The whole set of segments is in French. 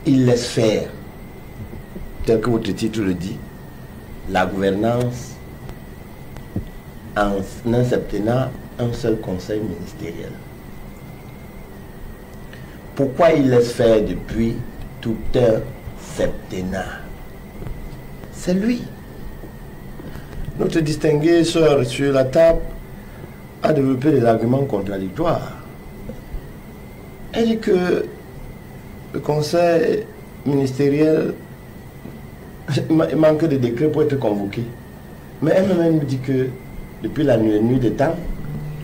il laisse faire, tel que votre titre le dit, la gouvernance en un septennat, un seul conseil ministériel. Pourquoi il laisse faire depuis tout un septennat? C'est lui. Notre distingué sœur sur la table a développé des arguments contradictoires. Elle dit que le conseil ministériel manque de décret pour être convoqué. Mais elle-même nous dit que depuis la nuit des temps,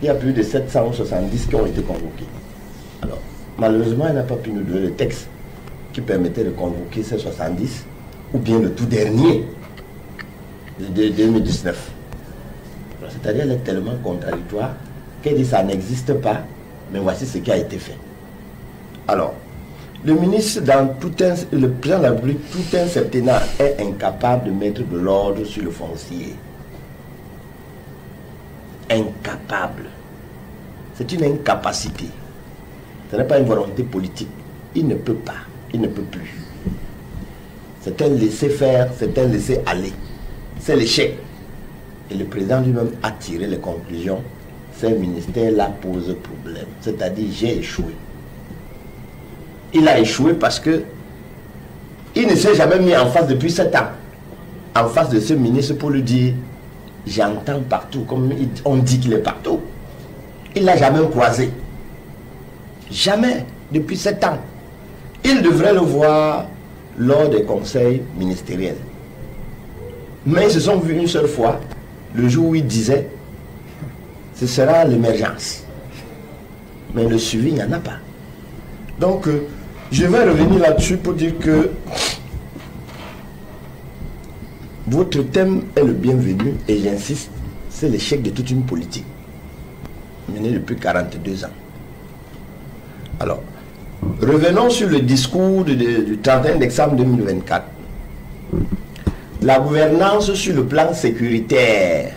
il y a plus de 770 qui ont été convoqués. Alors, malheureusement, elle n'a pas pu nous donner le texte qui permettait de convoquer ces 70, ou bien le tout dernier de 2019. C'est-à-dire qu'elle est tellement contradictoire qu'elle dit que ça n'existe pas, mais voici ce qui a été fait. Alors, le ministre, le président de la République, tout un septennat, est incapable de mettre de l'ordre sur le foncier. Incapable. C'est une incapacité. Ce n'est pas une volonté politique. Il ne peut pas. Il ne peut plus. C'est un laisser-faire, c'est un laisser-aller. C'est l'échec. Et le président lui-même a tiré les conclusions. Ce ministère-là pose problème. C'est-à-dire, j'ai échoué. Il a échoué parce que il ne s'est jamais mis en face depuis 7 ans. En face de ce ministre pour lui dire, j'entends partout, comme on dit qu'il est partout. Il ne l'a jamais croisé. Jamais, depuis 7 ans. Il devrait le voir lors des conseils ministériels. Mais ils se sont vus une seule fois, le jour où il disait, ce sera l'émergence. Mais le suivi, il n'y en a pas. Donc, je vais revenir là-dessus pour dire que votre thème est le bienvenu et j'insiste, c'est l'échec de toute une politique menée depuis 42 ans. Alors, revenons sur le discours du 31 décembre 2024. La gouvernance sur le plan sécuritaire.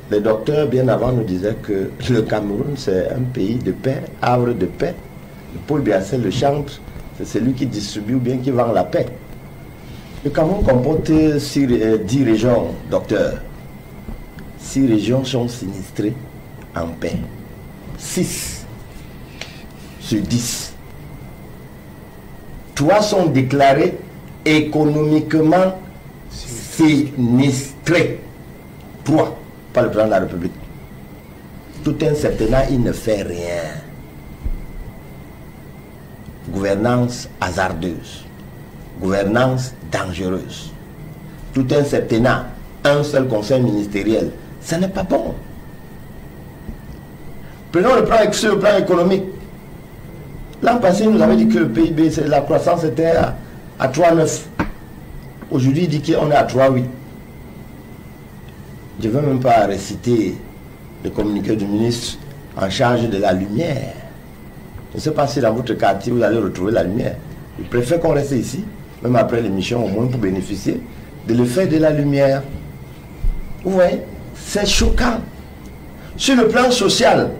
Le docteur, bien avant, nous disait que le Cameroun, c'est un pays de paix, havre de paix. Le Paul Biassel, le chantre, c'est celui qui distribue ou bien qui vend la paix. Le Cameroun comporte 10 régions, docteur. 6 régions sont sinistrées en paix. 6 sur 10. 3 sont déclarées économiquement sinistrées. 3, pas le président de la République. Tout un septennat, il ne fait rien. Gouvernance hasardeuse. Gouvernance dangereuse. Tout un septennat, un seul conseil ministériel. Ce n'est pas bon. Prenons le plan économique. L'an passé, nous avait dit que le PIB, la croissance était à 3,9. Aujourd'hui, il dit qu'on est à 3,8. Je ne veux même pas réciter le communiqué du ministre en charge de la lumière. Je ne sais pas si dans votre quartier, vous allez retrouver la lumière. Je préfère qu'on reste ici, même après l'émission, au moins pour bénéficier de l'effet de la lumière. Vous voyez, c'est choquant. Sur le plan social,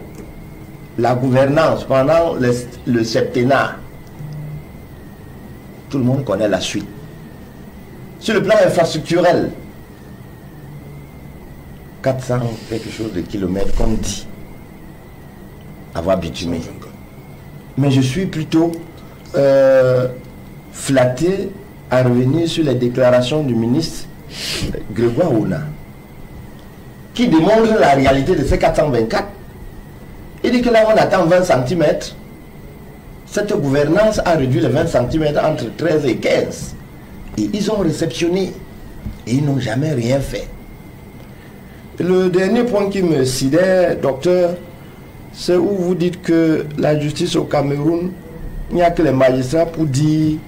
la gouvernance pendant le septennat, tout le monde connaît la suite. Sur le plan infrastructurel, 400 quelque chose de kilomètres, comme dit, avoir bitumé. Mais je suis plutôt flatté à revenir sur les déclarations du ministre Grégoire Ouna, qui démontre la réalité de ces 424. Il dit que là on attend 20 cm. Cette gouvernance a réduit les 20 cm entre 13 et 15. Et ils ont réceptionné. Et ils n'ont jamais rien fait. Le dernier point qui me sidère, docteur, c'est où vous dites que la justice au Cameroun, il n'y a que les magistrats pour dire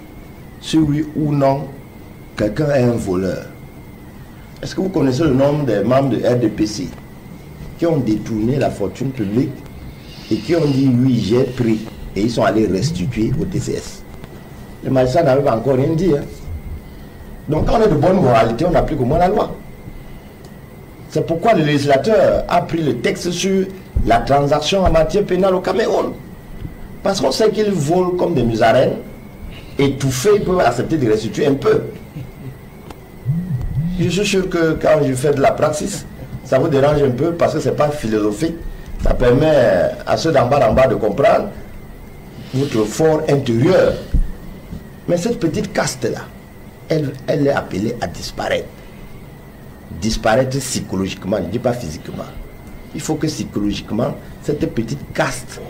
si oui ou non quelqu'un est un voleur. Est-ce que vous connaissez le nombre des membres de RDPC qui ont détourné la fortune publique et qui ont dit oui, j'ai pris, et ils sont allés restituer au TCS? Les magistrats n'avaient encore rien dit. Hein. Donc quand on est de bonne moralité, on applique au moins la loi. C'est pourquoi le législateur a pris le texte sur la transaction en matière pénale au Cameroun. Parce qu'on sait qu'ils volent comme des musaraignes, étouffés, ils peuvent accepter de restituer un peu. Je suis sûr que quand je fais de la praxis, ça vous dérange un peu parce que ce n'est pas philosophique. Ça permet à ceux d'en bas de comprendre votre fort intérieur. Mais cette petite caste-là, elle est appelée à disparaître. Disparaître psychologiquement, je ne dis pas physiquement. Il faut que psychologiquement, cette petite caste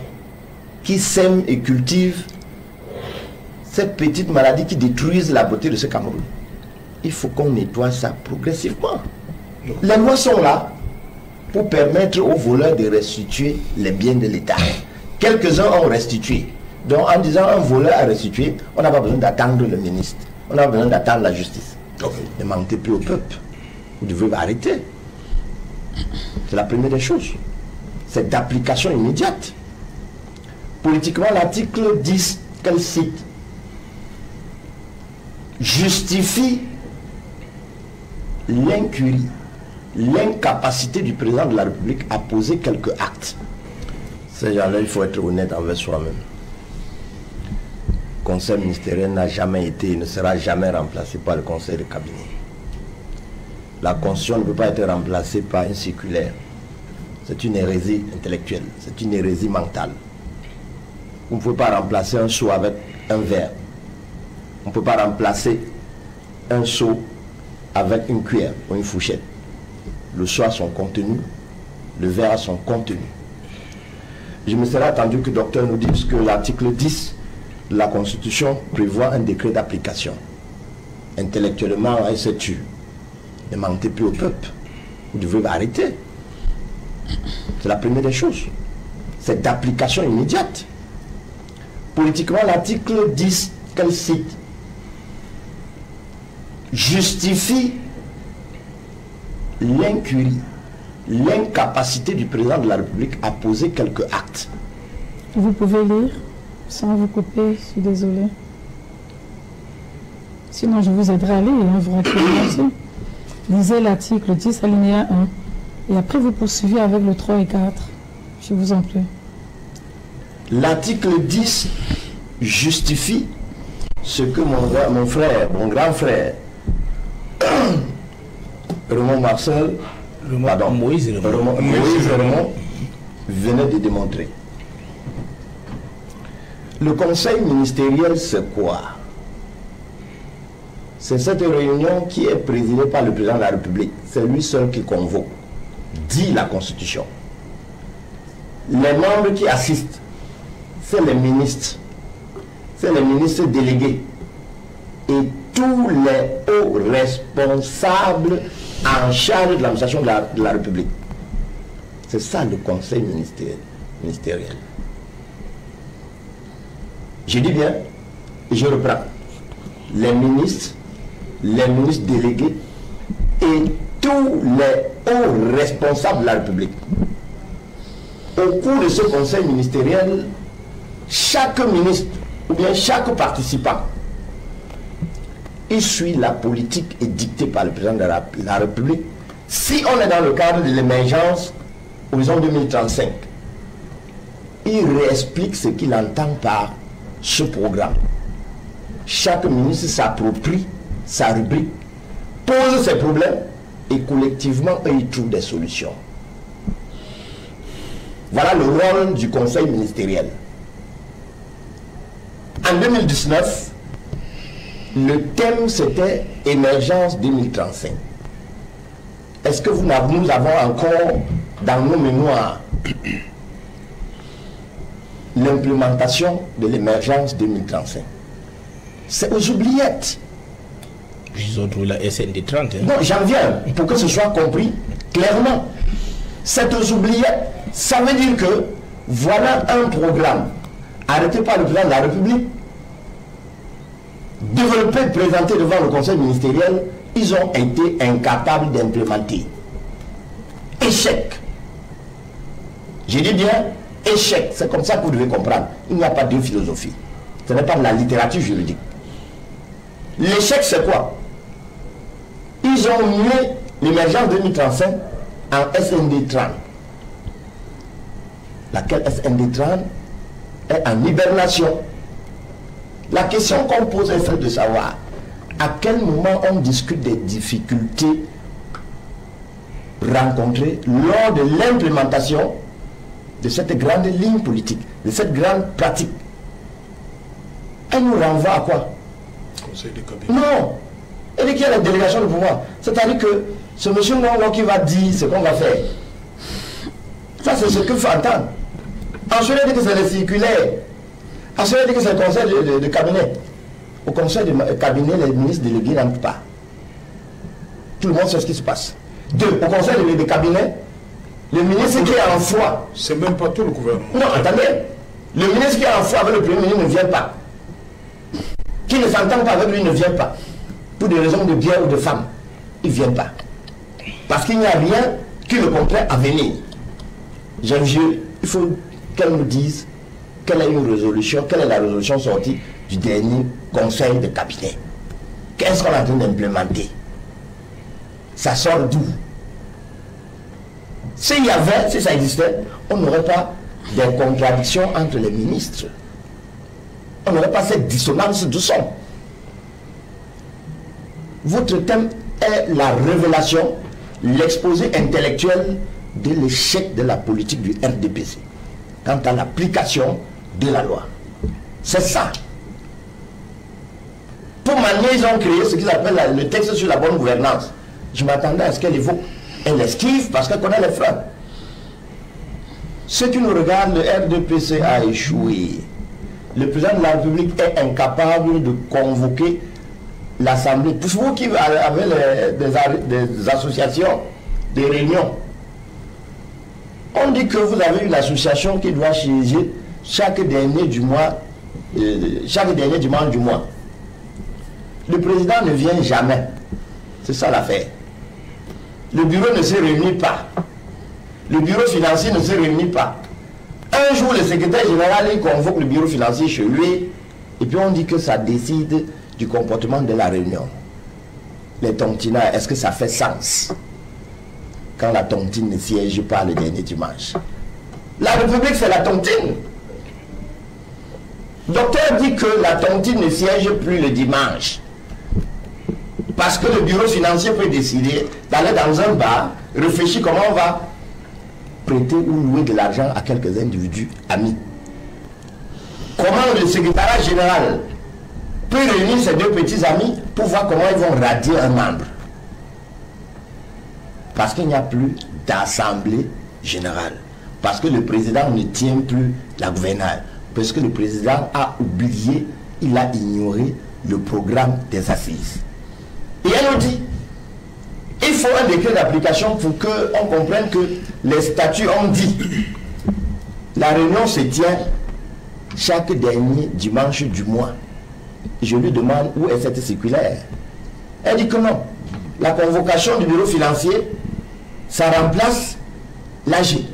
qui sème et cultive cette petite maladie qui détruise la beauté de ce Cameroun, il faut qu'on nettoie ça progressivement. Les lois sont là pour permettre aux voleurs de restituer les biens de l'État. Quelques-uns ont restitué. Donc en disant un voleur a restitué, on n'a pas besoin d'attendre le ministre. On n'a pas besoin d'attendre la justice. Ne mentez plus au peuple. Vous devez arrêter. C'est la première des choses. C'est d'application immédiate. Politiquement, l'article 10 qu'elle cite justifie l'incurie, l'incapacité du président de la République à poser quelques actes. Ces gens-là, il faut être honnête envers soi-même. Le conseil ministériel n'a jamais été et ne sera jamais remplacé par le conseil de cabinet. La constitution ne peut pas être remplacée par une circulaire. C'est une hérésie intellectuelle, c'est une hérésie mentale. Vous ne pouvez pas remplacer un seau avec un verre. On ne peut pas remplacer un seau avec une cuillère ou une fourchette. Le seau a son contenu, le verre a son contenu. Je me serais attendu que le docteur nous dise que l'article 10 de la Constitution prévoit un décret d'application. Intellectuellement, elle se tue. Ne mentez plus au peuple. Vous devez arrêter. C'est la première des choses. C'est d'application immédiate. Politiquement, l'article 10 qu'elle cite justifie l'incurie, l'incapacité du président de la République à poser quelques actes. Vous pouvez lire sans vous couper, je suis désolé. Sinon, je vous aiderai à lire, vous raconterez. Lisez l'article 10 alinéa 1 et après vous poursuivez avec le 3 et 4. Je vous en prie. L'article 10 justifie ce que mon frère, mon grand frère, Raymond Marcel, Moïse Raymond venait de démontrer. Le conseil ministériel, c'est quoi? C'est cette réunion qui est présidée par le président de la République. C'est lui seul qui convoque, dit la Constitution. Les membres qui assistent, c'est les ministres délégués et tous les hauts responsables en charge de l'administration de la République. C'est ça le conseil ministériel. Je dis bien, et je reprends, les ministres délégués et tous les hauts responsables de la République. Au cours de ce conseil ministériel, chaque ministre ou bien chaque participant, il suit la politique dictée par le président de la République. Si on est dans le cadre de l'émergence horizon 2035, il réexplique ce qu'il entend par ce programme. Chaque ministre s'approprie sa rubrique, pose ses problèmes et collectivement, il trouve des solutions. Voilà le rôle du conseil ministériel. En 2019, le thème c'était émergence 2035. Est-ce que nous avons encore dans nos mémoires l'implémentation de l'émergence 2035? C'est aux oubliettes. Ils ont trouvé la SND 30. Hein? Non, j'en viens pour que ce soit compris clairement. C'est aux oubliettes. Ça veut dire que voilà un programme arrêté par le président de la République, développé, présenté devant le conseil ministériel, ils ont été incapables d'implémenter. Échec. Je dis bien échec. C'est comme ça que vous devez comprendre. Il n'y a pas de philosophie. Ce n'est pas de la littérature juridique. L'échec, c'est quoi? Ils ont mis l'émergence 2035 en SND 30. Laquelle SND 30? est en hibernation. La question qu'on pose est celle de savoir à quel moment on discute des difficultés rencontrées lors de l'implémentation de cette grande ligne politique, de cette grande pratique. Elle nous renvoie à quoi? Conseil de cabinet. Non. Elle dit qu'il y a la délégation de pouvoir. C'est-à-dire que ce monsieur Ngongo qui va dire ce qu'on va faire. Ça, c'est ce qu'il faut entendre. Ensuite, il dit que c'est les circulaires. Ensuite, il dit que c'est le conseil de cabinet. Au conseil de cabinet, les ministres délégués n'entrent pas. Tout le monde sait ce qui se passe. Deux, au conseil de cabinet, le ministre qui est en foi. C'est même pas tout le gouvernement. Non, attendez. Le ministre qui est en foi avec le premier ministre ne vient pas. Qui ne s'entend pas avec lui ne vient pas. Pour des raisons de bien ou de femme. Il ne vient pas. Parce qu'il n'y a rien qui le contraint à venir. Jean Vieux, il faut qu'elle nous dise quelle est une résolution, quelle est la résolution sortie du dernier conseil de cabinet. Qu'est-ce qu'on est en train d'implémenter? Ça sort d'où? S'il y avait, si ça existait, on n'aurait pas des contradictions entre les ministres. On n'aurait pas cette dissonance de son. Votre thème est la révélation, l'exposé intellectuel de l'échec de la politique du RDPC quant à l'application de la loi. C'est ça. Pour manier, ils ont créé ce qu'ils appellent le texte sur la bonne gouvernance. Je m'attendais à ce qu'elle évoque. Elle esquive parce qu'elle connaît les freins. Ceux qui nous regardent, le RDPC a échoué. Le président de la République est incapable de convoquer l'Assemblée. Pour vous qui avez des associations, des réunions, on dit que vous avez une association qui doit changer chaque dernier du mois, chaque dernier dimanche du mois. Le président ne vient jamais. C'est ça l'affaire. Le bureau ne se réunit pas. Le bureau financier ne se réunit pas. Un jour, le secrétaire général il convoque le bureau financier chez lui et puis on dit que ça décide du comportement de la réunion. Les tontinaires, est-ce que ça fait sens quand la tontine ne siège pas le dernier dimanche? La République, c'est la tontine. Le docteur dit que la tontine ne siège plus le dimanche. Parce que le bureau financier peut décider d'aller dans un bar, réfléchir comment on va prêter ou louer de l'argent à quelques individus amis. Comment le secrétariat général peut réunir ces deux petits amis pour voir comment ils vont radier un membre. Parce qu'il n'y a plus d'assemblée générale. Parce que le président ne tient plus la gouvernail. Parce que le président a oublié, il a ignoré le programme des assises. Et elle nous dit, il faut un décret d'application pour qu'on comprenne que les statuts ont dit. La réunion se tient chaque dernier dimanche du mois. Et je lui demande où est cette circulaire. Elle dit que non. La convocation du bureau financier, ça remplace l'AG.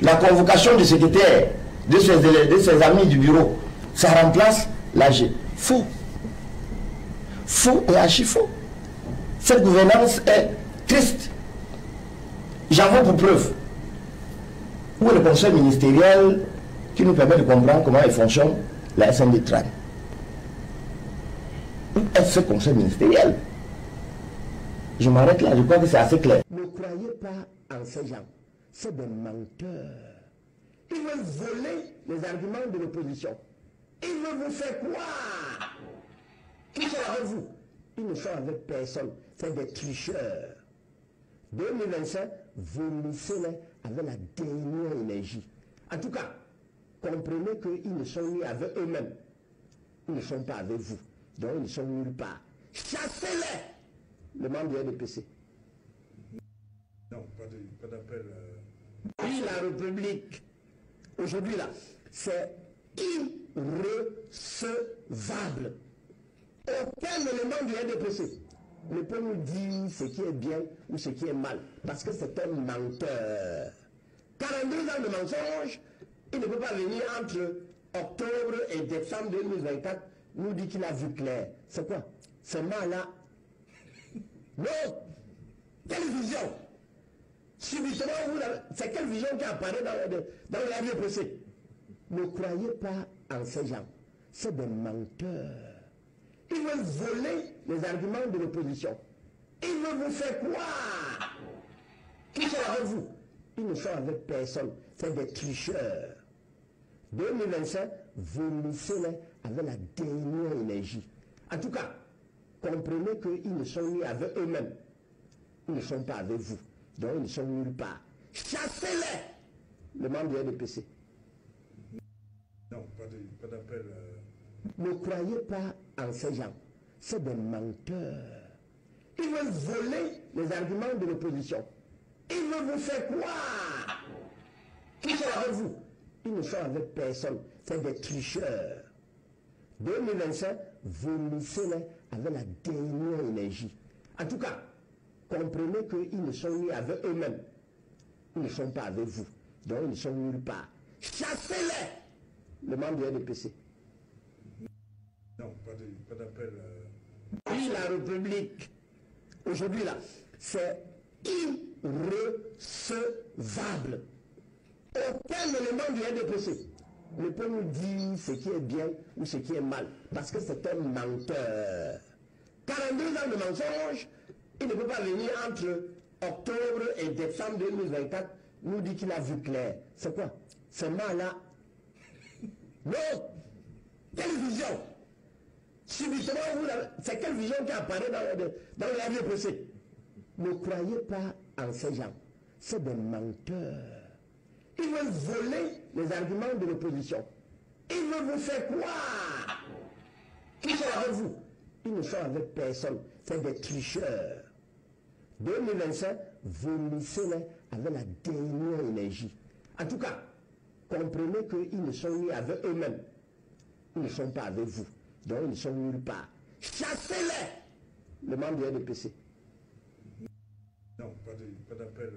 La convocation du secrétaire, de ses amis du bureau, ça remplace l'AG. Faux. Faux et archi faux. Cette gouvernance est triste. J'en veux pour preuve. Où est le conseil ministériel qui nous permet de comprendre comment il fonctionne la SND Tran? Où est ce conseil ministériel? Je m'arrête là, je crois que c'est assez clair. Ne croyez pas en ces gens. C'est des menteurs. Ils veulent voler les arguments de l'opposition. Ils veulent vous faire croire qu'ils sont avec vous. Ils ne sont avec personne. C'est des tricheurs. 2025, vomissez-les avec la dernière énergie. En tout cas, comprenez qu'ils ne sont ni avec eux-mêmes. Ils ne sont pas avec vous. Donc ils ne sont nulle part. Chassez-les, le membre du RDPC. Non, pas d'appel. Oui, la République, aujourd'hui là, c'est irrecevable. Aucun élément du RDPC ne peut nous dire ce qui est bien ou ce qui est mal, parce que c'est un menteur. 42 ans de mensonge, il ne peut pas venir entre octobre et décembre 2024 nous dire qu'il a vu clair. C'est quoi? C'est mal là. Non. Quelle vision? Subitement, c'est quelle vision qui apparaît dans le RDPC? Ne croyez pas en ces gens. C'est des menteurs. Ils veulent voler les arguments de l'opposition. Ils veulent vous faire croire qu'ils sont avec vous. Ils ne sont avec personne. C'est des tricheurs. 2025, vomissez-les avec la dernière énergie. En tout cas, comprenez qu'ils ne sont ni avec eux-mêmes. Ils ne sont pas avec vous. Donc ils ne sont nulle part. Chassez-les, le membre du RDPC. Non, pas d'appel. Ne croyez pas en ces gens. C'est des menteurs. Ils veulent voler les arguments de l'opposition. Ils veulent vous faire croire qu'ils sont avec vous. Ils ne sont avec personne. C'est des tricheurs. 2025, vomissez-les avec la dernière énergie. En tout cas, comprenez qu'ils ne sont ni avec eux-mêmes. Ils ne sont pas avec vous. Donc ils ne sont nulle part. Chassez-les, le membre du RDPC. Non, pas d'appel. Oui, la République, aujourd'hui là, c'est irrecevable. Aucun élément du RDPC ne peut nous dire ce qui est bien ou ce qui est mal, parce que c'est un menteur. 42 ans de mensonge, il ne peut pas venir entre octobre et décembre 2024 nous dire qu'il a vu clair. C'est quoi? C'est mal là. Non! Quelle vision? Subitement, c'est quelle vision qui apparaît dans le RDPC? Ne croyez pas en ces gens. C'est des menteurs. Ils veulent voler les arguments de l'opposition. Ils veulent vous faire croire qu'ils sont avec vous. Ils ne sont avec personne. C'est des tricheurs. 2025, vomissez-les avec la dernière énergie. En tout cas, comprenez qu'ils ne sont ni avec eux-mêmes. Ils ne sont pas avec vous. Donc ils ne sont nulle part. Chassez-les, le membre du RDPC. Non, pas d'appel.